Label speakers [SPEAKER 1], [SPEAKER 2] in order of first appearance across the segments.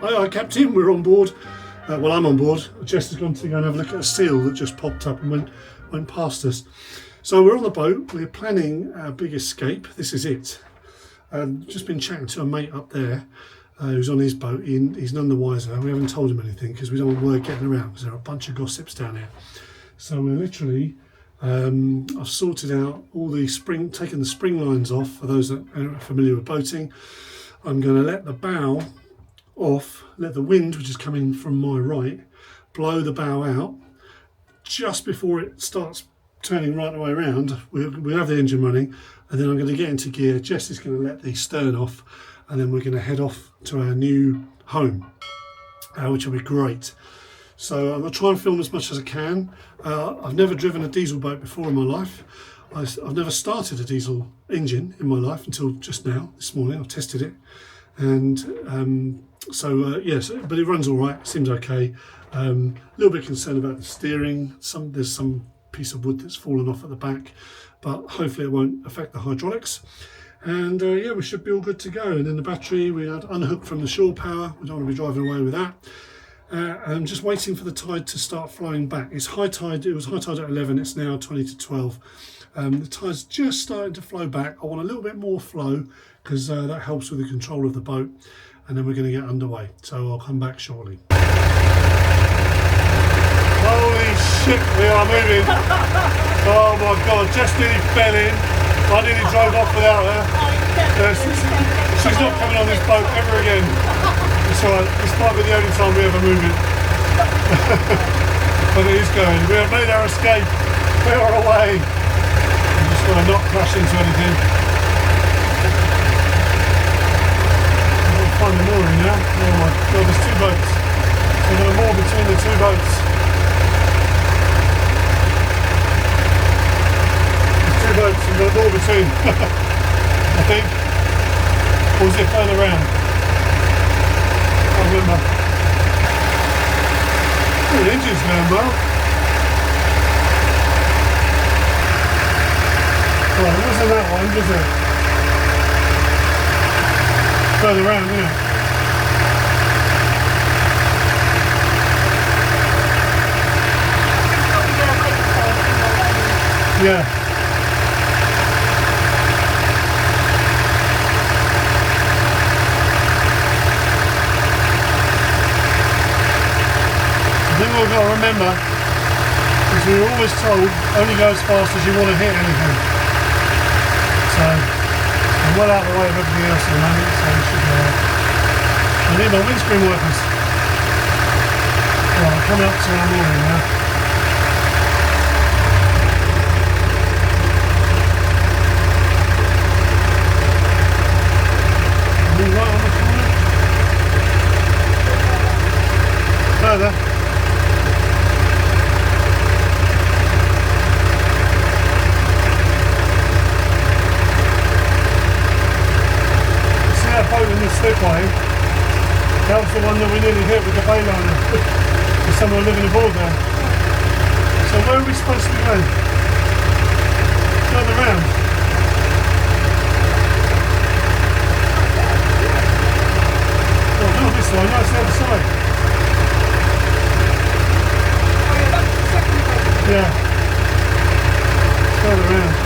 [SPEAKER 1] Aye, Captain, we're on board. Well, I'm on board. Jess has gone to go and have a look at a seal that just popped up and went past us. So we're on the boat. We're planning our big escape. This is it. Just been chatting to a mate up there who's on his boat. He's none the wiser. We haven't told him anything because we don't want word getting around because there are a bunch of gossips down here. So we're literally, I've sorted out all the taken the spring lines off for those that are familiar with boating. I'm going to let the bow off, let the wind, which is coming from my right, blow the bow out just before it starts turning right the way around. We have the engine running, and then I'm going to get into gear. Jess is going to let the stern off, and then we're going to head off to our new home, which will be great. So I'm going to try and film as much as I can. I've never driven a diesel boat before in my life. I've never started a diesel engine in my life until just now, this morning. I've tested it, and yes, but it runs all right. Seems okay. A little bit concerned about the steering. There's some piece of wood that's fallen off at the back, but hopefully it won't affect the hydraulics. And yeah, we should be all good to go. And then the battery we had unhooked from the shore power. We don't want to be driving away with that. I'm just waiting for the tide to start flowing back. It's high tide. It was high tide at 11. It's now 20 to 12. The tide's just starting to flow back. I want a little bit more flow because that helps with the control of the boat. And then we're going to get underway. So I'll come back shortly. Holy shit, we are moving. Oh my God, Jess nearly fell in. I nearly drove off without her. She's not coming on this boat ever again. It's alright, this might be the only time we ever move it. But it is going. We have made our escape. We are away. I'm just going to not crash into anything. I'll find the mooring now. Oh my God, there's two boats. So I'm going to moor between the two boats. Two boats, we've got a door between, I think, or is it further round? I can't remember. Oh, the engine's going well. Oh, it wasn't that one, was it? Further round, isn't it? Yeah. The thing we've got to remember is we were always told only go as fast as you want to hit anything. So I'm well out of the way of everything else at the moment, so we should be alright. I need my windscreen wipers. Right, I'm coming up to our mooring now. Are we right on the corner? Further. Boat in the slipway, that was the one that we nearly hit with the bayliner. There's someone living aboard there. So where are we supposed to be going? Further round. Oh, not this way, no, it's the other side. Yeah. It's further round.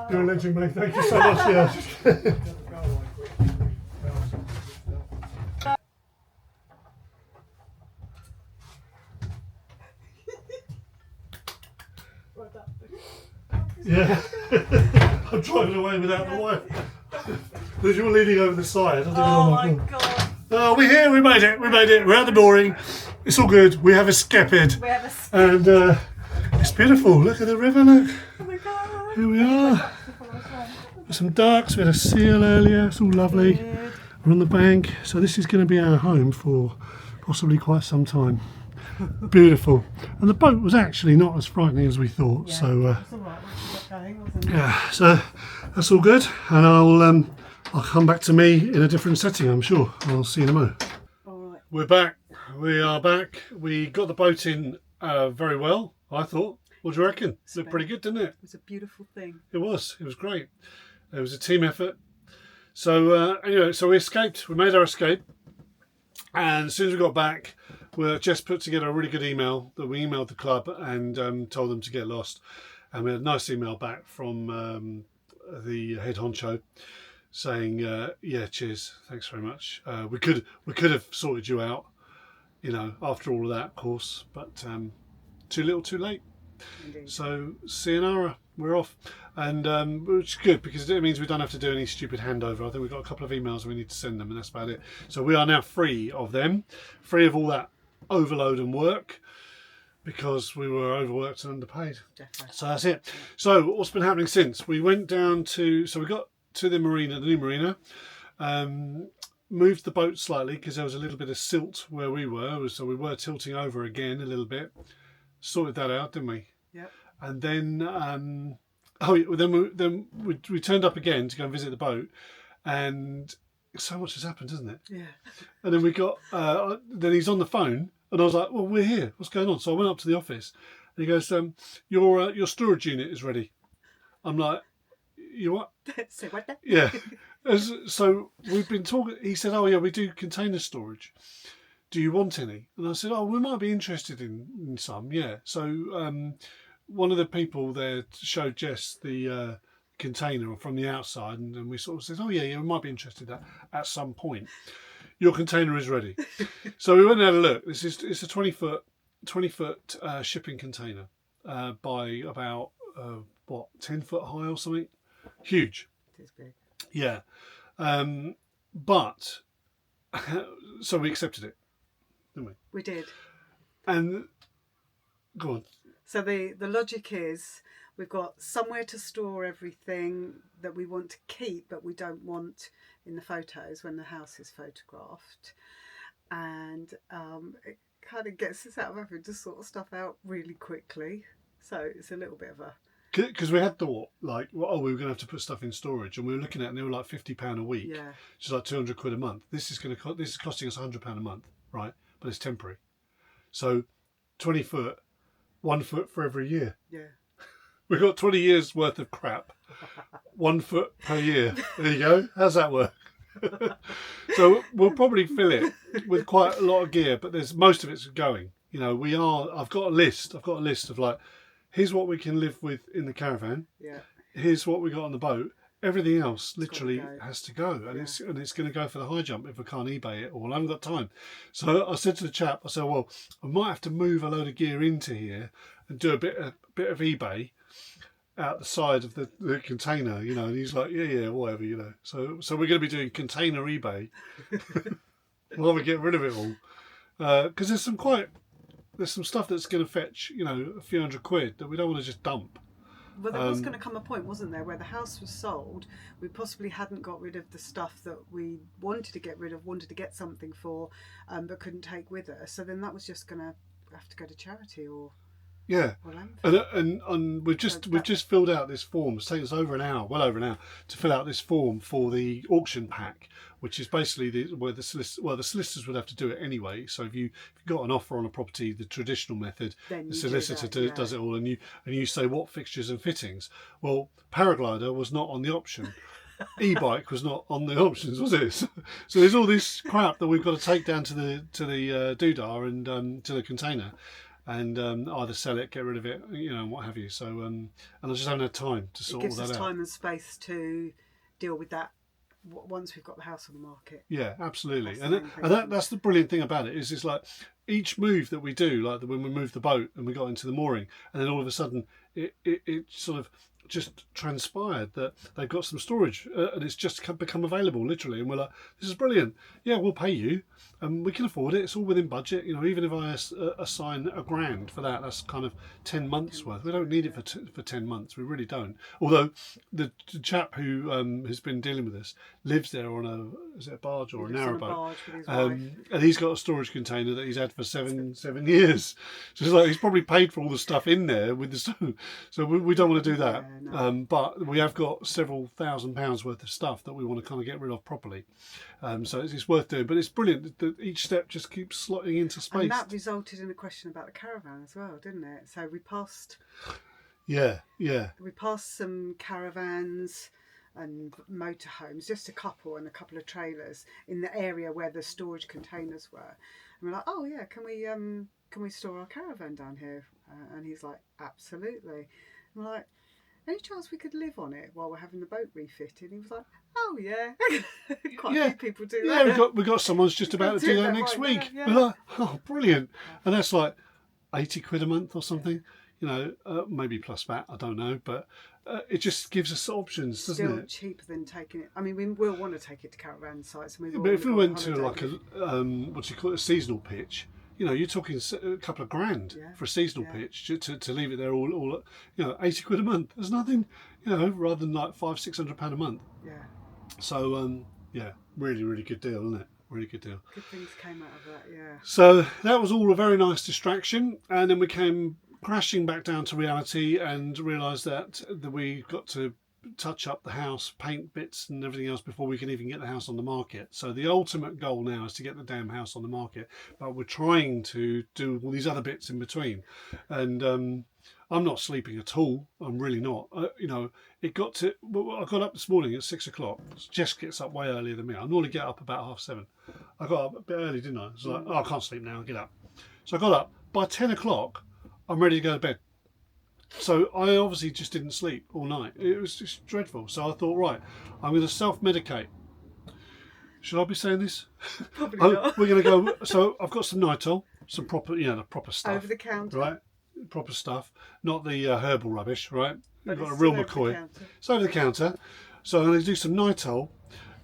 [SPEAKER 1] You're a legend, mate. Thank you so much. Yeah. Yeah. I'm driving away without the wife. Because you're leaning over the side.
[SPEAKER 2] Oh my god.
[SPEAKER 1] Oh, we're here. We made it. We made it. We're out the mooring. It's all good. We have escaped.
[SPEAKER 2] We have a
[SPEAKER 1] And it's beautiful. Look at the river. Look.
[SPEAKER 2] Oh my god.
[SPEAKER 1] Here we are. There's some ducks. We had a seal earlier. It's all lovely.
[SPEAKER 2] Good.
[SPEAKER 1] We're on the bank. So this is going to be our home for possibly quite some time. Beautiful. And the boat was actually not as frightening as we thought.
[SPEAKER 2] Yeah,
[SPEAKER 1] So
[SPEAKER 2] it's all right once you got going, wasn't it?
[SPEAKER 1] yeah. So that's all good. And I'll come back to me in a different setting, I'm sure. I'll see you in a moment.
[SPEAKER 2] All right.
[SPEAKER 1] We're back. We are back. We got the boat in very well, I thought. What do you reckon? It looked pretty good, didn't it?
[SPEAKER 2] It was a beautiful thing.
[SPEAKER 1] It was. It was great. It was a team effort. So anyway, so we escaped. We made our escape. And as soon as we got back, we just put together a really good email that we emailed the club and told them to get lost. And we had a nice email back from the head honcho saying, yeah, cheers, thanks very much. We could have sorted you out, you know, after all of that, of course, but too little, too late.
[SPEAKER 2] Indeed.
[SPEAKER 1] So sayonara, we're off, and which is good because it means we don't have to do any stupid handover. I think we've got a couple of emails we need to send them, and that's about it. So we are now free of them, free of all that overload and work, because we were overworked and underpaid.
[SPEAKER 2] Definitely.
[SPEAKER 1] So that's it. So what's been happening since? We went down to, so we got to the marina, the new marina, moved the boat slightly because there was a little bit of silt where we were, so we were tilting over again a little bit. Sorted that out, didn't we?
[SPEAKER 2] Yep.
[SPEAKER 1] And then, then we turned up again to go and visit the boat, and so much has happened, hasn't it?
[SPEAKER 2] Yeah.
[SPEAKER 1] And then we got, then he's on the phone, and I was like, well, we're here. What's going on? So I went up to the office, and he goes, your storage unit is ready. I'm like, you what?
[SPEAKER 2] Say what then?
[SPEAKER 1] Yeah. So we've been talking. He said, oh yeah, we do container storage. Do you want any? And I said, oh, we might be interested in some, yeah. So one of the people there showed Jess the container from the outside, and we sort of said, oh yeah, we might be interested at some point. Your container is ready. So we went and had a look. It's a 20 foot shipping container by about 10 foot high or something. Huge.
[SPEAKER 2] It is big.
[SPEAKER 1] Yeah. But so we accepted it, didn't we?
[SPEAKER 2] We did.
[SPEAKER 1] And go on.
[SPEAKER 2] So the logic is we've got somewhere to store everything that we want to keep, but we don't want in the photos when the house is photographed. And it kind of gets us out of having to sort stuff out really quickly. So it's a little bit of a...
[SPEAKER 1] Because we had thought, like, well, oh, we were going to have to put stuff in storage, and we were looking at it, and they were like £50 a week,
[SPEAKER 2] yeah,
[SPEAKER 1] which is like £200 a month. This is costing us £100 a month, right? But it's temporary. So 20 foot, 1 foot for every year.
[SPEAKER 2] yeah.
[SPEAKER 1] We've got 20 years worth of crap, 1 foot per year. There you go. How's that work? So we'll probably fill it with quite a lot of gear, but there's most of it's going. You know, I've got a list of like, here's what we can live with in the caravan.
[SPEAKER 2] Yeah.
[SPEAKER 1] Here's what we got on the boat. Everything else literally
[SPEAKER 2] go.
[SPEAKER 1] has to go, and
[SPEAKER 2] Yeah.
[SPEAKER 1] it's going to go for the high jump if we can't eBay it all. I haven't got time. So I said to the chap, I said, well, I might have to move a load of gear into here and do a bit of eBay out the side of the container, you know. And he's like, yeah, whatever, you know. So we're going to be doing container eBay while we get rid of it all, because there's some stuff that's going to fetch, you know, a few £100 that we don't want to just dump.
[SPEAKER 2] Well, there was going to come a point, wasn't there, where the house was sold, we possibly hadn't got rid of the stuff that we wanted to get rid of, wanted to get something for, but couldn't take with us. So then that was just going to have to go to charity or
[SPEAKER 1] Yeah,
[SPEAKER 2] landfill.
[SPEAKER 1] and we've just filled out this form. It's taken us well over an hour, to fill out this form for the auction pack, which is basically the solicitors would have to do it anyway. So if you got an offer on a property, the traditional method,
[SPEAKER 2] Then
[SPEAKER 1] the
[SPEAKER 2] you
[SPEAKER 1] solicitor
[SPEAKER 2] do that,
[SPEAKER 1] does it all, and you say what fixtures and fittings. Well, paraglider was not on the option. E-bike was not on the options, was it? So there's all this crap that we've got to take down to the doodah and to the container. and either sell it, get rid of it, and what have you. So and I just haven't had time to
[SPEAKER 2] It
[SPEAKER 1] sort all
[SPEAKER 2] gives
[SPEAKER 1] that
[SPEAKER 2] us
[SPEAKER 1] out.
[SPEAKER 2] time and space to deal with that once we've got the house on the market.
[SPEAKER 1] Yeah, absolutely.
[SPEAKER 2] That's
[SPEAKER 1] And
[SPEAKER 2] the main thing,
[SPEAKER 1] and
[SPEAKER 2] isn't
[SPEAKER 1] that's the brilliant thing about it is it's like each move that we do, like when we moved the boat and we got into the mooring, and then all of a sudden it sort of just transpired that they've got some storage and it's just become available literally, and we're like, this is brilliant. Yeah, we'll pay you, and we can afford it. It's all within budget. Even if I assign £1,000 for that, that's kind of 10 months
[SPEAKER 2] 10
[SPEAKER 1] worth.
[SPEAKER 2] months
[SPEAKER 1] We don't
[SPEAKER 2] worth,
[SPEAKER 1] need it
[SPEAKER 2] yeah.
[SPEAKER 1] for 10 months. We really don't. Although the chap who has been dealing with us lives there on is it a barge
[SPEAKER 2] He
[SPEAKER 1] or a
[SPEAKER 2] lives on a
[SPEAKER 1] narrowboat,
[SPEAKER 2] barge with his wife.
[SPEAKER 1] and he's got a storage container that he's had for seven years. So it's like he's probably paid for all the stuff in there with the stuff. So we don't want to do that.
[SPEAKER 2] Yeah, no.
[SPEAKER 1] But we have got several £1,000s worth of stuff that we want to kind of get rid of properly. So it's worth doing. But it's brilliant that each step just keeps slotting into space.
[SPEAKER 2] And that resulted in a question about the caravan as well, didn't it? So we passed
[SPEAKER 1] Yeah.
[SPEAKER 2] some caravans and motorhomes, just a couple and a couple of trailers in the area where the storage containers were. And we're like, oh yeah, can we store our caravan down here? And he's like, absolutely. And we're like, any chance we could live on it while we're having the boat refitted? He was like, oh yeah. Quite a few people do that.
[SPEAKER 1] Yeah, we got someone's just about to do that next
[SPEAKER 2] right
[SPEAKER 1] week.
[SPEAKER 2] now, yeah.
[SPEAKER 1] We're like, oh, brilliant. And that's like £80 a month or something. Maybe plus VAT, I don't know, but it just gives us options, doesn't
[SPEAKER 2] Still
[SPEAKER 1] it?
[SPEAKER 2] cheaper than taking it. I mean, we will want to take it to caravan sites. And
[SPEAKER 1] But if we went to like a seasonal pitch, you're talking a couple of grand for a seasonal pitch to leave it there all £80 a month. There's nothing, rather than like £500-600 a month.
[SPEAKER 2] Yeah.
[SPEAKER 1] So really, really good deal, isn't it? Really good deal.
[SPEAKER 2] Good things came out of that, yeah.
[SPEAKER 1] So that was all a very nice distraction, and then we came crashing back down to reality and realised that we got to touch up the house, paint bits and everything else before we can even get the house on the market. So the ultimate goal now is to get the damn house on the market, but we're trying to do all these other bits in between. And I'm not sleeping at all. I'm really not. I got up this morning at 6 o'clock. Jess gets up way earlier than me. I normally get up about 7:30. I got up a bit early, didn't I? It's like, I can't sleep now. I'll get up. So I got up. By 10 o'clock, I'm ready to go to bed. So I obviously just didn't sleep all night. It was just dreadful. So I thought, right, I'm going to self-medicate. Should I be saying this?
[SPEAKER 2] Probably not.
[SPEAKER 1] We're going to go. So I've got some Nitol, some proper, the proper stuff.
[SPEAKER 2] Over the counter.
[SPEAKER 1] Right? Proper stuff. Not the herbal rubbish, right?
[SPEAKER 2] But
[SPEAKER 1] You've got a
[SPEAKER 2] it's
[SPEAKER 1] real
[SPEAKER 2] still over the
[SPEAKER 1] McCoy.
[SPEAKER 2] counter.
[SPEAKER 1] It's over the counter. So I'm going to do some Nitol.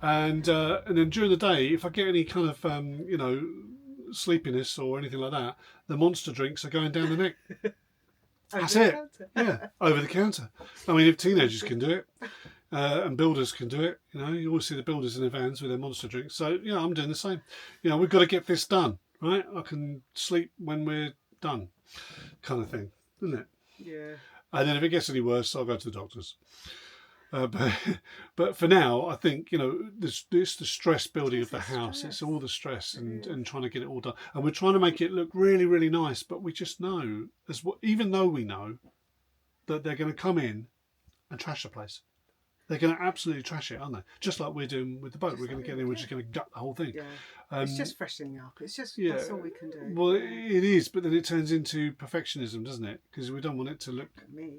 [SPEAKER 1] And then during the day, if I get any kind of, sleepiness or anything like that, the monster drinks are going down the neck. That's it. Yeah, over the counter. I mean, if teenagers can do it, and builders can do it, you always see the builders in their vans with their monster drinks. So, I'm doing the same. We've got to get this done, right? I can sleep when we're done, kind of thing, isn't it?
[SPEAKER 2] Yeah.
[SPEAKER 1] And then if it gets any worse, I'll go to the doctors. But for now, I think it's the stress building of the house.
[SPEAKER 2] Stress.
[SPEAKER 1] It's all the stress and trying to get it all done, and we're trying to make it look really, really nice. But we just know, even though we know that they're going to come in and trash the place, they're going to absolutely trash it, aren't they? Just like we're doing with the boat. We're going to get in. We're just going to gut the whole thing.
[SPEAKER 2] Yeah. It's just freshening up. It's just that's all we can do.
[SPEAKER 1] Well, it is, but then it turns into perfectionism, doesn't it? Because we don't want it to look.
[SPEAKER 2] Me.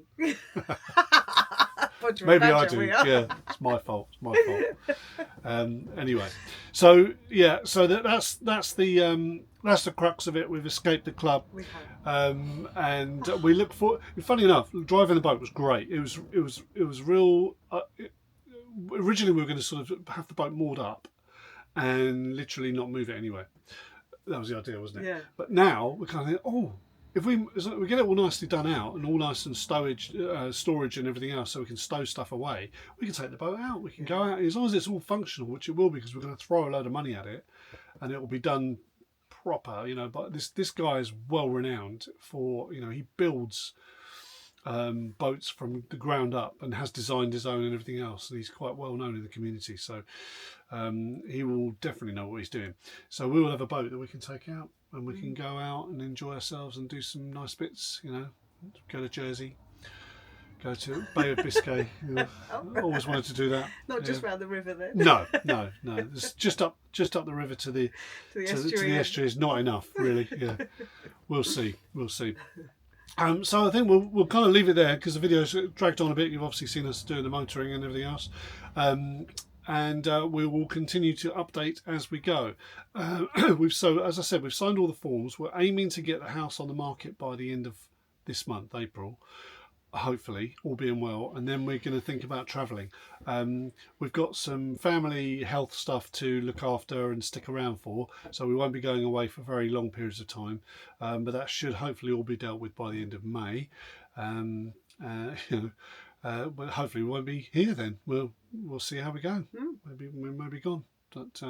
[SPEAKER 1] Maybe I do. Yeah, it's my fault. It's my fault. Anyway, so that's the crux of it. We've escaped the club,
[SPEAKER 2] We have.
[SPEAKER 1] and we look for. Funny enough, driving the boat was great. It was real. Originally, we were going to sort of have the boat moored up and literally not move it anywhere. That was the idea, wasn't it?
[SPEAKER 2] Yeah.
[SPEAKER 1] But now we're kind of if we get it all nicely done out and all nice and storage and everything else, so we can stow stuff away, we can take the boat out. We can go out as long as it's all functional, which it will be, because we're going to throw a load of money at it, and it will be done proper. But this guy is well renowned for he builds boats from the ground up and has designed his own and everything else, and he's quite well known in the community. So he will definitely know what he's doing. So we will have a boat that we can take out, and we can go out and enjoy ourselves and do some nice bits, go to Jersey, Go to Bay of Biscay. I always wanted to do that.
[SPEAKER 2] Not just round the river then.
[SPEAKER 1] No. It's just up the river to the estuary is not enough, really. Yeah, we'll see. So I think we'll kind of leave it there because the video's dragged on a bit. You've obviously seen us doing the motoring and everything else. And we will continue to update as we go. As I said, we've signed all the forms. We're aiming to get the house on the market by the end of this month, April, hopefully, all being well, and then we're going to think about travelling. We've got some family health stuff to look after and stick around for, so we won't be going away for very long periods of time, but that should hopefully all be dealt with by the end of May. But hopefully we won't be here then. We'll see how we go. Maybe we may be gone. But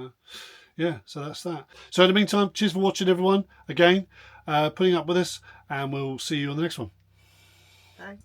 [SPEAKER 1] yeah, so that's that. So in the meantime, cheers for watching, everyone. Again, putting up with us, and we'll see you on the next one.
[SPEAKER 2] Bye.